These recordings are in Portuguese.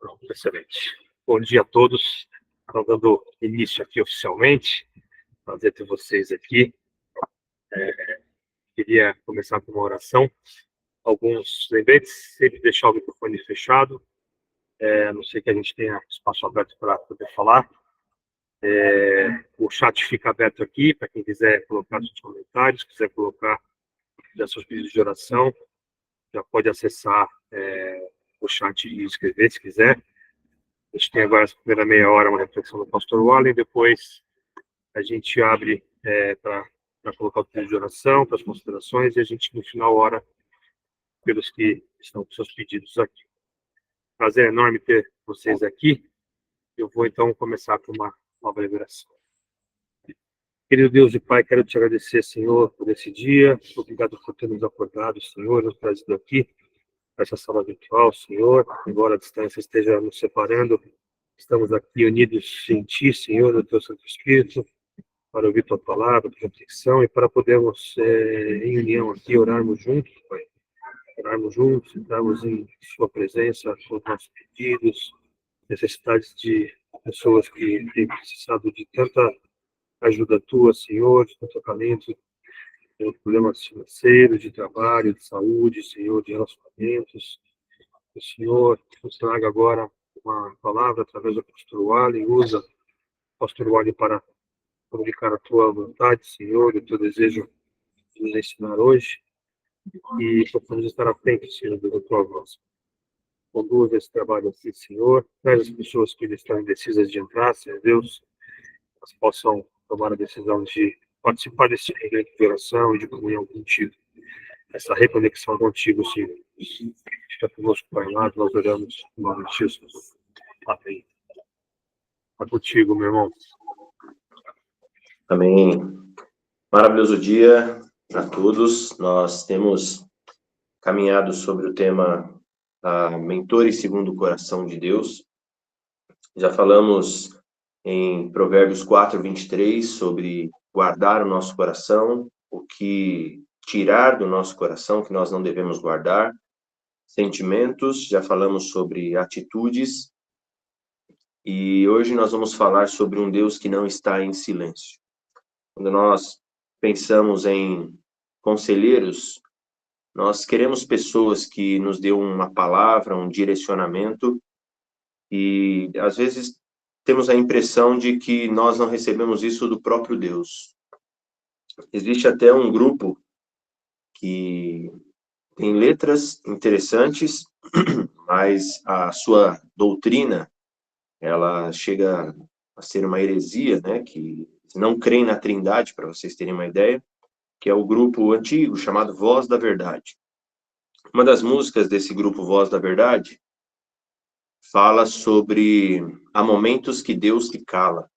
Pronto, excelente. Bom dia a todos. Estou dando início aqui oficialmente. Prazer ter vocês aqui. Queria começar com uma oração. Alguns lembretes, sempre deixar o microfone fechado. A não ser que a gente tenha espaço aberto para poder falar. O chat fica aberto aqui para quem quiser colocar seus comentários, quiser colocar seus pedidos de oração, já pode acessar o chat e escrever se quiser. A gente tem agora essa primeira meia hora uma reflexão do pastor Wallen, depois a gente abre para colocar o pedido de oração, para as considerações, e a gente no final ora pelos que estão com seus pedidos aqui. Prazer enorme ter vocês aqui. Eu vou então começar com uma nova liberação. Querido Deus e Pai, quero te agradecer, Senhor, por esse dia. Obrigado por ter nos acordado, Senhor, nos trazido aqui para essa sala virtual, Senhor. Embora a distância esteja nos separando, estamos aqui unidos em Ti, Senhor, no Teu Santo Espírito, para ouvir Tua palavra, Tua reflexão e para podermos, em união aqui, orarmos juntos, Pai. Orarmos juntos, entrarmos em Sua presença com os nossos pedidos, necessidades de pessoas que têm precisado de tanta ajuda Tua, Senhor, de tanto acalento, problemas financeiros, de trabalho, de saúde, Senhor, de relacionamentos. O Senhor nos traga agora uma palavra através do pastor Wallen, usa o pastor Wallen para comunicar a Tua vontade, Senhor, e o Teu desejo de nos ensinar hoje, e possamos estar à frente, Senhor, da Tua voz. Conduz esse trabalho aqui, Senhor, traz as pessoas que estão indecisas de entrar, Senhor Deus, elas possam tomar a decisão de participar desse momento de oração e de comunhão contigo. Essa reconexão contigo, Senhor. Fica conosco, Pai amado, nós oramos em nome de Jesus. Amém. Está contigo, meu irmão. Amém. Maravilhoso dia a todos. Nós temos caminhado sobre o tema Mentores segundo o Coração de Deus. Já falamos em Provérbios 4:23 sobre guardar o nosso coração, o que tirar do nosso coração, que nós não devemos guardar, sentimentos, já falamos sobre atitudes, e hoje nós vamos falar sobre um Deus que não está em silêncio. Quando nós pensamos em conselheiros, nós queremos pessoas que nos dêem uma palavra, um direcionamento, e às vezes temos a impressão de que nós não recebemos isso do próprio Deus. Existe até um grupo que tem letras interessantes, mas a sua doutrina, ela chega a ser uma heresia, né? Que não creem na Trindade, para vocês terem uma ideia, que é o grupo antigo chamado Voz da Verdade. Uma das músicas desse grupo Voz da Verdade fala sobre há momentos que Deus se cala.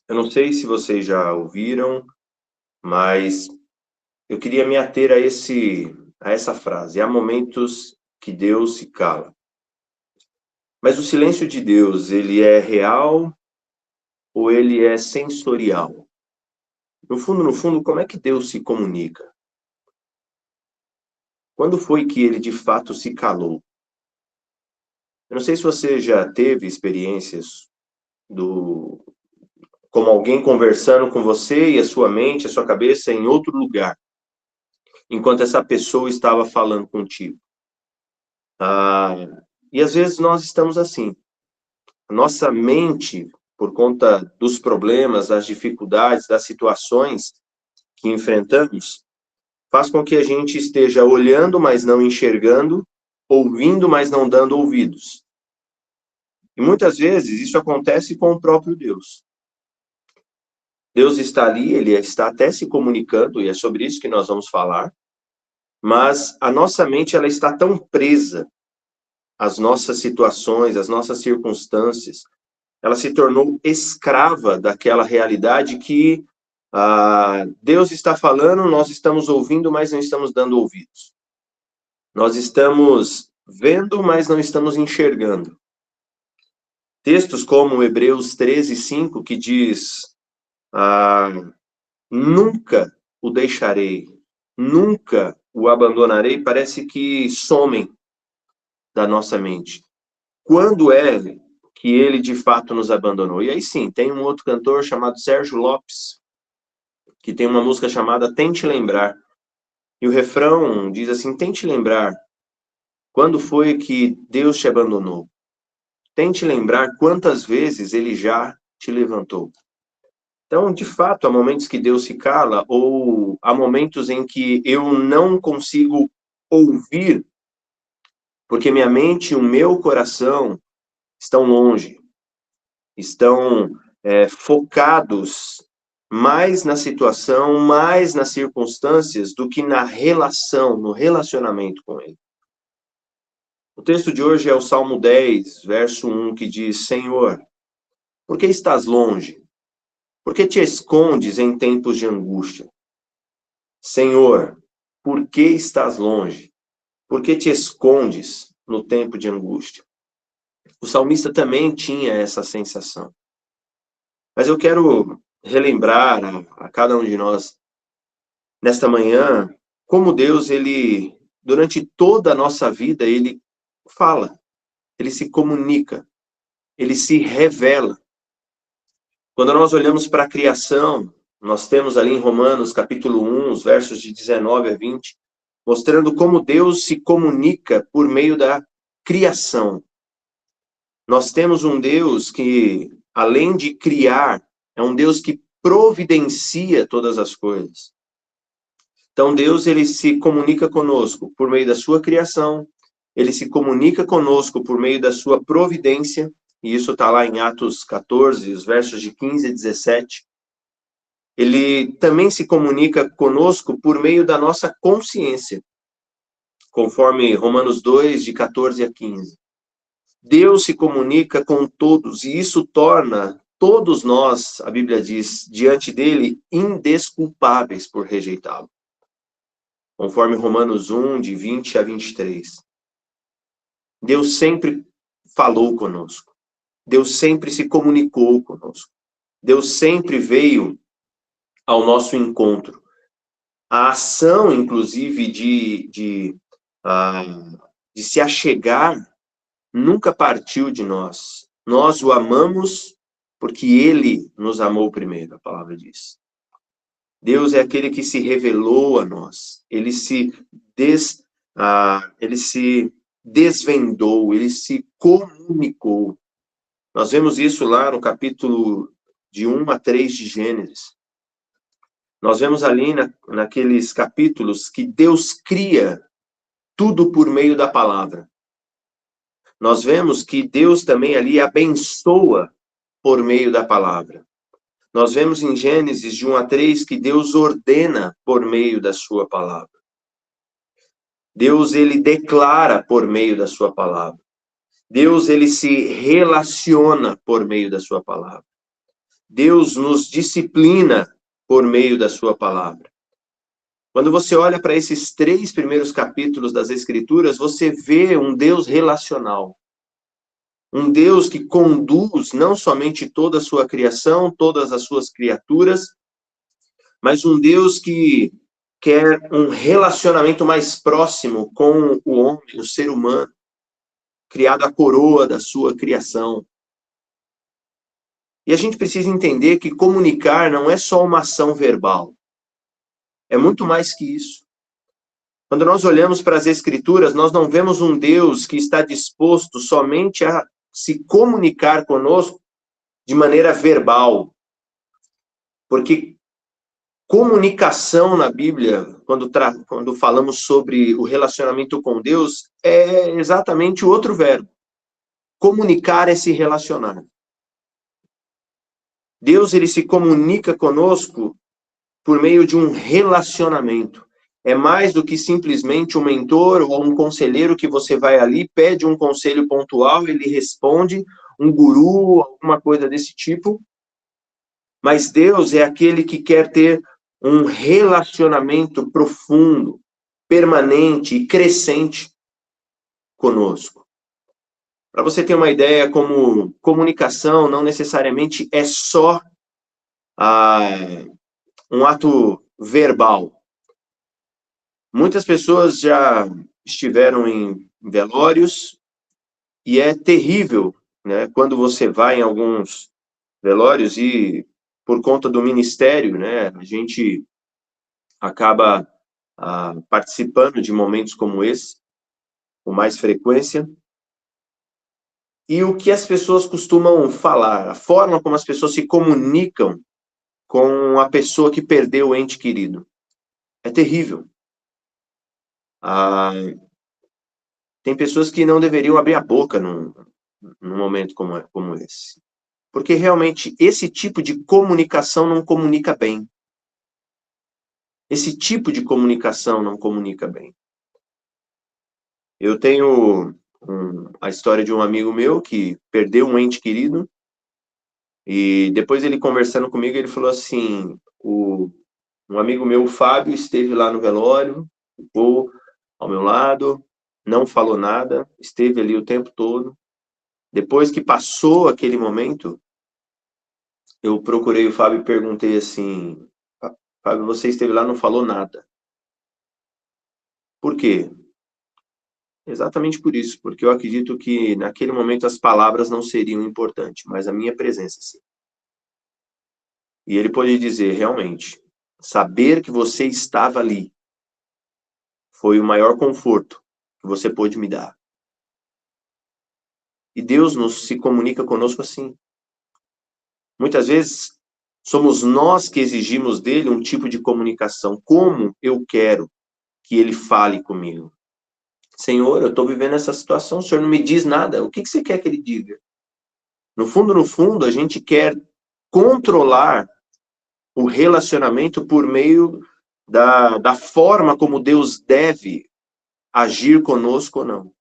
Eu não sei se vocês já ouviram, mas eu queria me ater a essa frase. Há momentos que Deus se cala. Mas o silêncio de Deus, ele é real ou ele é sensorial? No fundo, como é que Deus se comunica? Quando foi que ele de fato se calou? Eu não sei se você já teve experiências como alguém conversando com você e a sua mente, a sua cabeça em outro lugar, enquanto essa pessoa estava falando contigo. E às vezes nós estamos assim. A nossa mente, por conta dos problemas, das dificuldades, das situações que enfrentamos, faz com que a gente esteja olhando, mas não enxergando, ouvindo, mas não dando ouvidos. E muitas vezes isso acontece com o próprio Deus. Deus está ali, ele está até se comunicando, e é sobre isso que nós vamos falar, mas a nossa mente ela está tão presa às nossas situações, às nossas circunstâncias, ela se tornou escrava daquela realidade que Deus está falando, nós estamos ouvindo, mas não estamos dando ouvidos. Nós estamos vendo, mas não estamos enxergando. Textos como Hebreus 13:5, que diz, nunca o deixarei, nunca o abandonarei, parece que somem da nossa mente. quando é que ele de fato nos abandonou? E aí sim, tem um outro cantor chamado Sérgio Lopes, que tem uma música chamada Tente Lembrar. E o refrão diz assim: tente lembrar quando foi que Deus te abandonou. Tente lembrar quantas vezes ele já te levantou. Então, de fato, há momentos que Deus se cala, ou há momentos em que eu não consigo ouvir, porque minha mente e o meu coração estão longe, estão focados mais na situação, mais nas circunstâncias, do que na relação, no relacionamento com Ele. O texto de hoje é o Salmo 10, verso 1, que diz: Senhor, por que estás longe? Por que te escondes em tempos de angústia? Senhor, por que estás longe? Por que te escondes no tempo de angústia? O salmista também tinha essa sensação. Mas eu quero relembrar a cada um de nós, nesta manhã, como Deus, ele, durante toda a nossa vida, ele fala, ele se comunica, ele se revela. Quando nós olhamos para a criação, nós temos ali em Romanos, capítulo 1, os versos de 19 a 20, mostrando como Deus se comunica por meio da criação. Nós temos um Deus que, além de criar, é um Deus que providencia todas as coisas. Então, Deus, ele se comunica conosco por meio da sua criação, ele se comunica conosco por meio da sua providência, e isso está lá em Atos 14, os versos de 15 a 17. Ele também se comunica conosco por meio da nossa consciência, conforme Romanos 2, de 14 a 15. Deus se comunica com todos, e isso torna todos nós, a Bíblia diz, diante dele, indesculpáveis por rejeitá-lo. Conforme Romanos 1, de 20 a 23. Deus sempre falou conosco. Deus sempre se comunicou conosco. Deus sempre veio ao nosso encontro. A ação, inclusive, de se achegar, nunca partiu de nós. Nós o amamos porque ele nos amou primeiro, a palavra diz. Deus é aquele que se revelou a nós. Ele se desvendou, ele se comunicou. Nós vemos isso lá no capítulo de 1 a 3 de Gênesis. Nós vemos ali naqueles capítulos que Deus cria tudo por meio da palavra. Nós vemos que Deus também ali abençoa por meio da palavra. Nós vemos em Gênesis de 1 a 3 que Deus ordena por meio da sua palavra. Deus, ele declara por meio da sua palavra. Deus, ele se relaciona por meio da sua palavra. Deus nos disciplina por meio da sua palavra. Quando você olha para esses 3 primeiros capítulos das Escrituras, você vê um Deus relacional. Um Deus que conduz não somente toda a sua criação, todas as suas criaturas, mas um Deus que quer um relacionamento mais próximo com o homem, o ser humano, criado à coroa da sua criação. E a gente precisa entender que comunicar não é só uma ação verbal. É muito mais que isso. Quando nós olhamos para as Escrituras, nós não vemos um Deus que está disposto somente a se comunicar conosco de maneira verbal. Porque comunicação na Bíblia, quando falamos sobre o relacionamento com Deus, é exatamente o outro verbo. Comunicar é se relacionar. Deus, ele se comunica conosco por meio de um relacionamento. É mais do que simplesmente um mentor ou um conselheiro que você vai ali, pede um conselho pontual, ele responde, um guru, alguma coisa desse tipo. Mas Deus é aquele que quer ter um relacionamento profundo, permanente e crescente conosco. Para você ter uma ideia, como comunicação não necessariamente é só um ato verbal. Muitas pessoas já estiveram em velórios E é terrível, né, quando você vai em alguns velórios e, por conta do ministério, né, a gente acaba participando de momentos como esse, com mais frequência. E o que as pessoas costumam falar, a forma como as pessoas se comunicam com a pessoa que perdeu o ente querido, é terrível. Tem pessoas que não deveriam abrir a boca num momento como esse. Porque realmente esse tipo de comunicação não comunica bem. Esse tipo de comunicação não comunica bem. Eu tenho a história de um amigo meu que perdeu um ente querido e depois ele conversando comigo, ele falou assim, um amigo meu, o Fábio, esteve lá no velório, ficou ao meu lado, não falou nada, esteve ali o tempo todo. Depois que passou aquele momento, eu procurei o Fábio e perguntei assim, Fábio, você esteve lá e não falou nada. Por quê? Exatamente por isso, porque eu acredito que naquele momento as palavras não seriam importantes, mas a minha presença sim. E ele pode dizer, realmente, saber que você estava ali foi o maior conforto que você pôde me dar. E Deus se comunica conosco assim. Muitas vezes somos nós que exigimos dele um tipo de comunicação. Como eu quero que ele fale comigo? Senhor, eu estou vivendo essa situação, o Senhor não me diz nada. O que você quer que ele diga? No fundo, a gente quer controlar o relacionamento por meio da forma como Deus deve agir conosco ou não.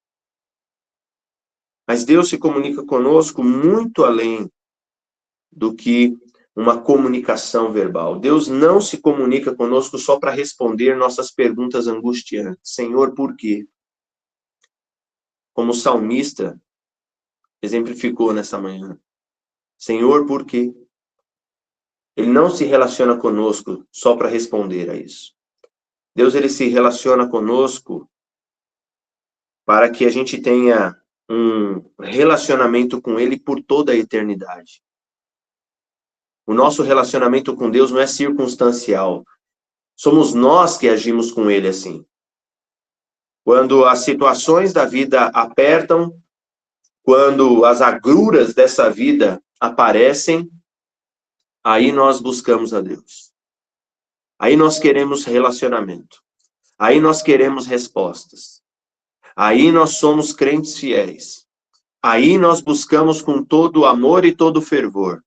Mas Deus se comunica conosco muito além do que uma comunicação verbal. Deus não se comunica conosco só para responder nossas perguntas angustiantes. Senhor, por quê? Como o salmista exemplificou nessa manhã. Senhor, por quê? Ele não se relaciona conosco só para responder a isso. Deus, ele se relaciona conosco para que a gente tenha um relacionamento com ele por toda a eternidade. O nosso relacionamento com Deus não é circunstancial. Somos nós que agimos com ele assim. Quando as situações da vida apertam, quando as agruras dessa vida aparecem, aí nós buscamos a Deus. Aí nós queremos relacionamento. Aí nós queremos respostas. Aí nós somos crentes fiéis. Aí nós buscamos com todo o amor e todo o fervor.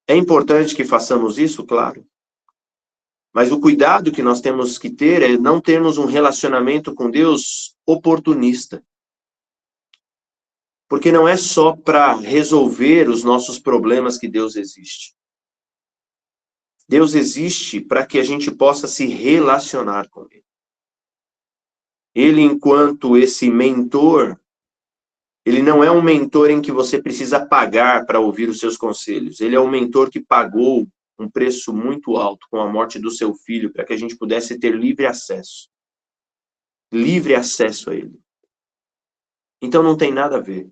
É importante que façamos isso, claro. Mas o cuidado que nós temos que ter é não termos um relacionamento com Deus oportunista. Porque não é só para resolver os nossos problemas que Deus existe. Deus existe para que a gente possa se relacionar com Ele. Ele, enquanto esse mentor, ele não é um mentor em que você precisa pagar para ouvir os seus conselhos. Ele é um mentor que pagou um preço muito alto com a morte do seu filho para que a gente pudesse ter livre acesso. Livre acesso a Ele. Então não tem nada a ver.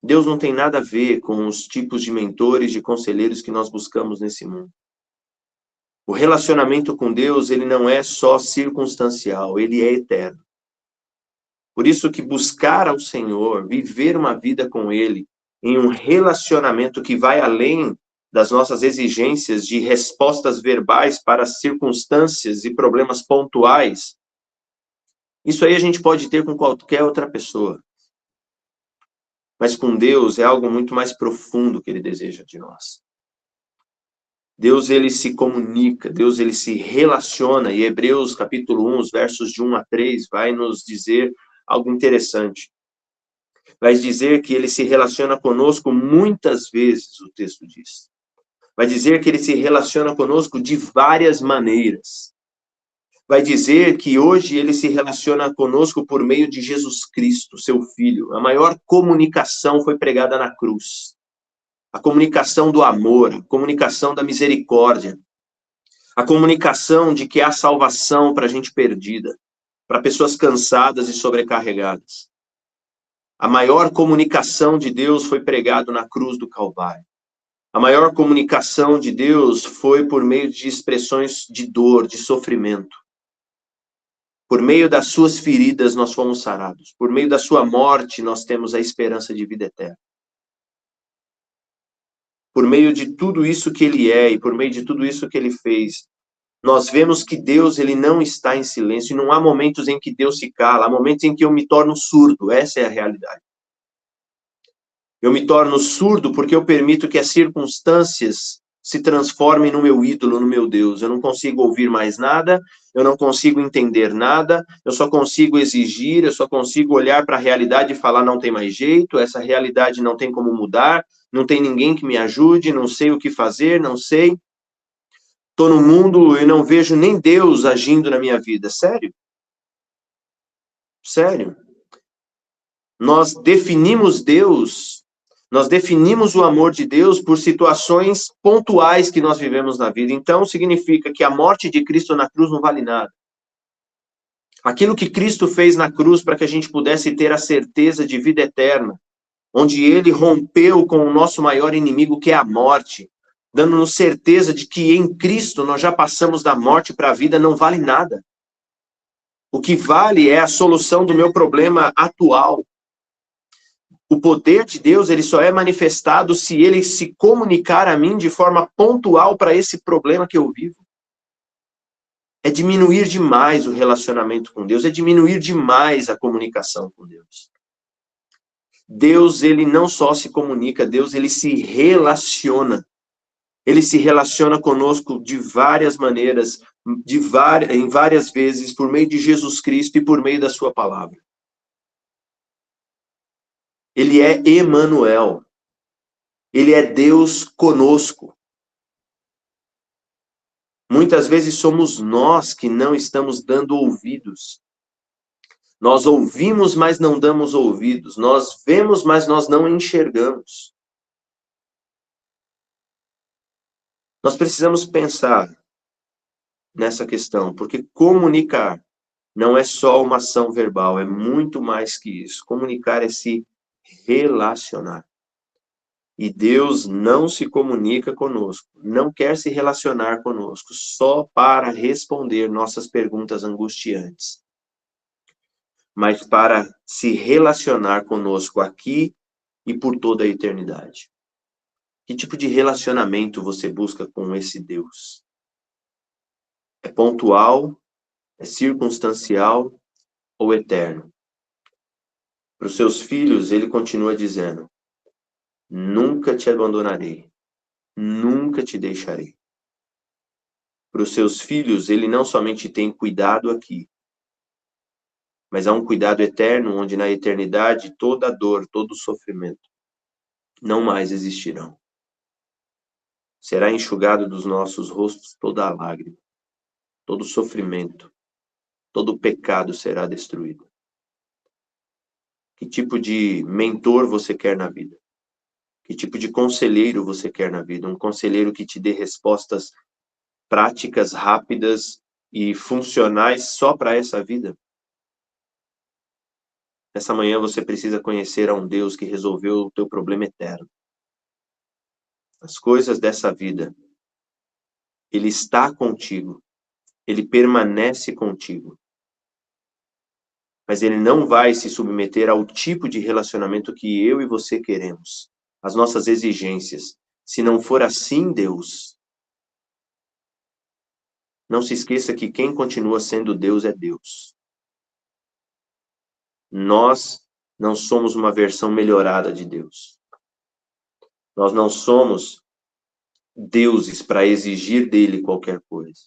Deus não tem nada a ver com os tipos de mentores, de conselheiros que nós buscamos nesse mundo. O relacionamento com Deus, ele não é só circunstancial, ele é eterno. Por isso que buscar ao Senhor, viver uma vida com Ele, em um relacionamento que vai além das nossas exigências de respostas verbais para circunstâncias e problemas pontuais, isso aí a gente pode ter com qualquer outra pessoa. Mas com Deus é algo muito mais profundo que Ele deseja de nós. Deus, ele se comunica, Deus, ele se relaciona, e Hebreus, capítulo 1, os versos de 1 a 3, vai nos dizer algo interessante. Vai dizer que ele se relaciona conosco muitas vezes, o texto diz. Vai dizer que ele se relaciona conosco de várias maneiras. Vai dizer que hoje ele se relaciona conosco por meio de Jesus Cristo, seu Filho. A maior comunicação foi pregada na cruz. A comunicação do amor, a comunicação da misericórdia, a comunicação de que há salvação para gente perdida, para pessoas cansadas e sobrecarregadas. A maior comunicação de Deus foi pregado na cruz do Calvário. A maior comunicação de Deus foi por meio de expressões de dor, de sofrimento. Por meio das suas feridas nós fomos sarados. Por meio da sua morte nós temos a esperança de vida eterna. Por meio de tudo isso que ele é e por meio de tudo isso que ele fez, nós vemos que Deus, ele não está em silêncio. E não há momentos em que Deus se cala, há momentos em que eu me torno surdo. Essa é a realidade. Eu me torno surdo porque eu permito que as circunstâncias se transformem no meu ídolo, no meu Deus. Eu não consigo ouvir mais nada, eu não consigo entender nada, eu só consigo exigir, eu só consigo olhar para a realidade e falar não tem mais jeito, essa realidade não tem como mudar, não tem ninguém que me ajude, não sei o que fazer, não sei. Estou no mundo e não vejo nem Deus agindo na minha vida. Sério? Sério? Nós definimos Deus, nós definimos o amor de Deus por situações pontuais que nós vivemos na vida. Então, significa que a morte de Cristo na cruz não vale nada. Aquilo que Cristo fez na cruz para que a gente pudesse ter a certeza de vida eterna, onde ele rompeu com o nosso maior inimigo, que é a morte, dando-nos certeza de que em Cristo nós já passamos da morte para a vida, não vale nada. O que vale é a solução do meu problema atual. O poder de Deus, ele só é manifestado se ele se comunicar a mim de forma pontual para esse problema que eu vivo. É diminuir demais o relacionamento com Deus, é diminuir demais a comunicação com Deus. Deus, ele não só se comunica, Deus, ele se relaciona. Ele se relaciona conosco de várias maneiras, em várias vezes, por meio de Jesus Cristo e por meio da sua palavra. Ele é Emanuel. Ele é Deus conosco. Muitas vezes somos nós que não estamos dando ouvidos. Nós ouvimos, mas não damos ouvidos. Nós vemos, mas nós não enxergamos. Nós precisamos pensar nessa questão, porque comunicar não é só uma ação verbal, é muito mais que isso. Comunicar é se relacionar. E Deus não se comunica conosco, não quer se relacionar conosco, só para responder nossas perguntas angustiantes, mas para se relacionar conosco aqui e por toda a eternidade. Que tipo de relacionamento você busca com esse Deus? É pontual? É circunstancial? Ou eterno? Para os seus filhos, ele continua dizendo: nunca te abandonarei, nunca te deixarei. Para os seus filhos, ele não somente tem cuidado aqui, mas há um cuidado eterno, onde na eternidade toda dor, todo sofrimento não mais existirão. Será enxugado dos nossos rostos toda a lágrima, todo sofrimento, todo pecado será destruído. Que tipo de mentor você quer na vida? Que tipo de conselheiro você quer na vida? Um conselheiro que te dê respostas práticas, rápidas e funcionais só para essa vida? Essa manhã você precisa conhecer a um Deus que resolveu o teu problema eterno. As coisas dessa vida, ele está contigo, ele permanece contigo. Mas ele não vai se submeter ao tipo de relacionamento que eu e você queremos, as nossas exigências. Se não for assim, Deus, não se esqueça que quem continua sendo Deus é Deus. Nós não somos uma versão melhorada de Deus. Nós não somos deuses para exigir dele qualquer coisa.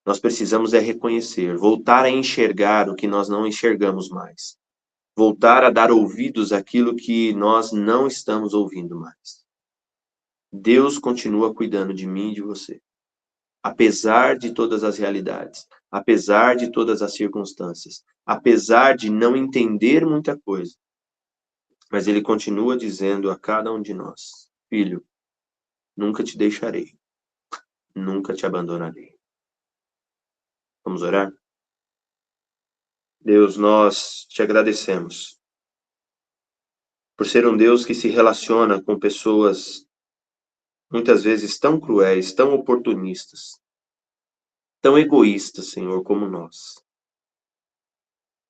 Nós precisamos é reconhecer, voltar a enxergar o que nós não enxergamos mais. Voltar a dar ouvidos àquilo que nós não estamos ouvindo mais. Deus continua cuidando de mim e de você. Apesar de todas as realidades, apesar de todas as circunstâncias, apesar de não entender muita coisa, mas ele continua dizendo a cada um de nós: filho, nunca te deixarei, nunca te abandonarei. Vamos orar? Deus, nós te agradecemos por ser um Deus que se relaciona com pessoas muitas vezes tão cruéis, tão oportunistas, tão egoístas, Senhor, como nós.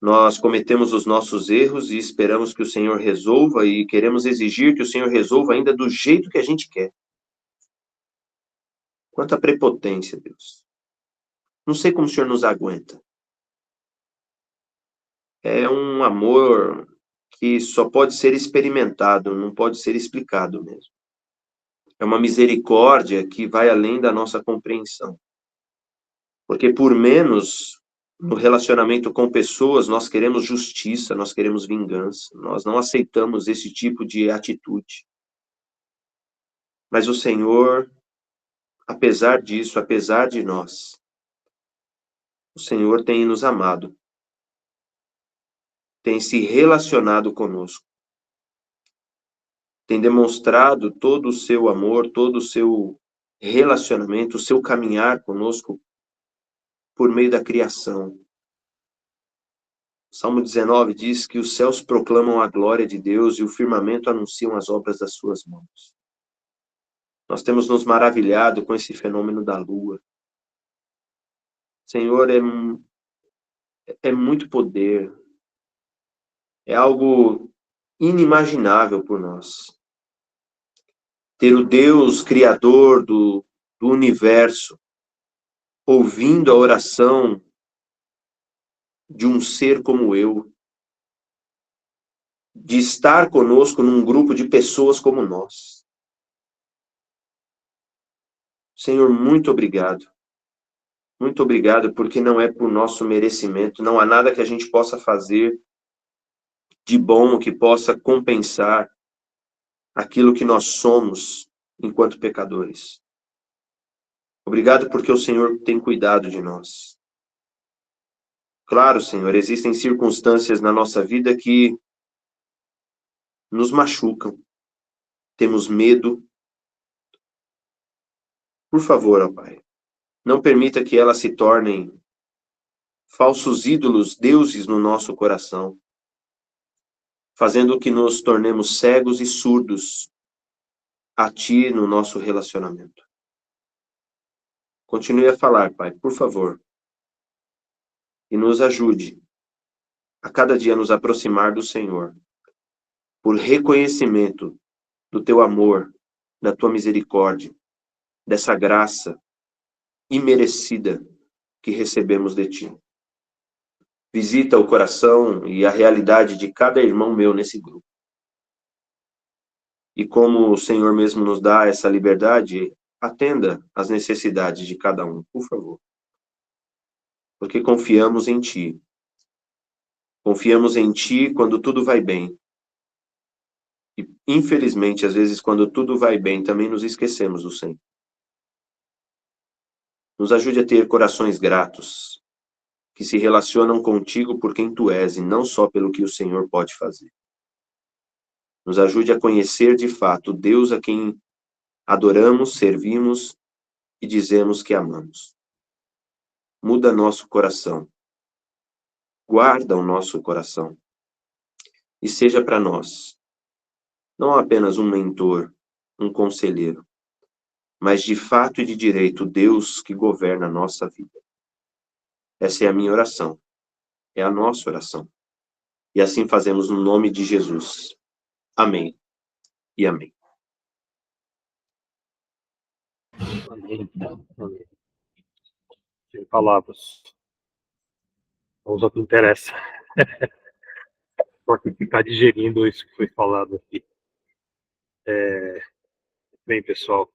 Nós cometemos os nossos erros e esperamos que o Senhor resolva e queremos exigir que o Senhor resolva ainda do jeito que a gente quer. Quanta prepotência, Deus. Não sei como o Senhor nos aguenta. É um amor que só pode ser experimentado, não pode ser explicado mesmo. É uma misericórdia que vai além da nossa compreensão. Porque por menos no relacionamento com pessoas, nós queremos justiça, nós queremos vingança, nós não aceitamos esse tipo de atitude. Mas o Senhor, apesar disso, apesar de nós, o Senhor tem nos amado, tem se relacionado conosco, tem demonstrado todo o seu amor, todo o seu relacionamento, o seu caminhar conosco por meio da criação. Salmo 19 diz que os céus proclamam a glória de Deus e o firmamento anunciam as obras das suas mãos. Nós temos nos maravilhado com esse fenômeno da lua. Senhor, é muito poder. É algo inimaginável por nós. Ter o Deus criador do universo ouvindo a oração de um ser como eu, de estar conosco num grupo de pessoas como nós. Senhor, muito obrigado. Muito obrigado, porque não é por nosso merecimento, não há nada que a gente possa fazer de bom que possa compensar aquilo que nós somos enquanto pecadores. Obrigado porque o Senhor tem cuidado de nós. Claro, Senhor, existem circunstâncias na nossa vida que nos machucam. Temos medo. Por favor, ó Pai, não permita que elas se tornem falsos ídolos, deuses no nosso coração, fazendo que nos tornemos cegos e surdos a Ti no nosso relacionamento. Continue a falar, Pai, por favor, e nos ajude a cada dia nos aproximar do Senhor, por reconhecimento do Teu amor, da Tua misericórdia, dessa graça imerecida que recebemos de Ti. Visita o coração e a realidade de cada irmão meu nesse grupo. E como o Senhor mesmo nos dá essa liberdade, atenda às necessidades de cada um, por favor. Porque confiamos em Ti. Confiamos em Ti quando tudo vai bem. E, infelizmente, às vezes, quando tudo vai bem, também nos esquecemos do Senhor. Nos ajude a ter corações gratos, que se relacionam contigo por quem Tu és e não só pelo que o Senhor pode fazer. Nos ajude a conhecer de fato o Deus a quem adoramos, servimos e dizemos que amamos. Muda nosso coração. Guarda o nosso coração. E seja para nós, não apenas um mentor, um conselheiro, mas de fato e de direito, Deus que governa a nossa vida. Essa é a minha oração. É a nossa oração. E assim fazemos no nome de Jesus. Amém e amém. Amém. Amém. Sem palavras. Vamos ao que interessa. Pode ficar digerindo isso que foi falado aqui. Bem, pessoal,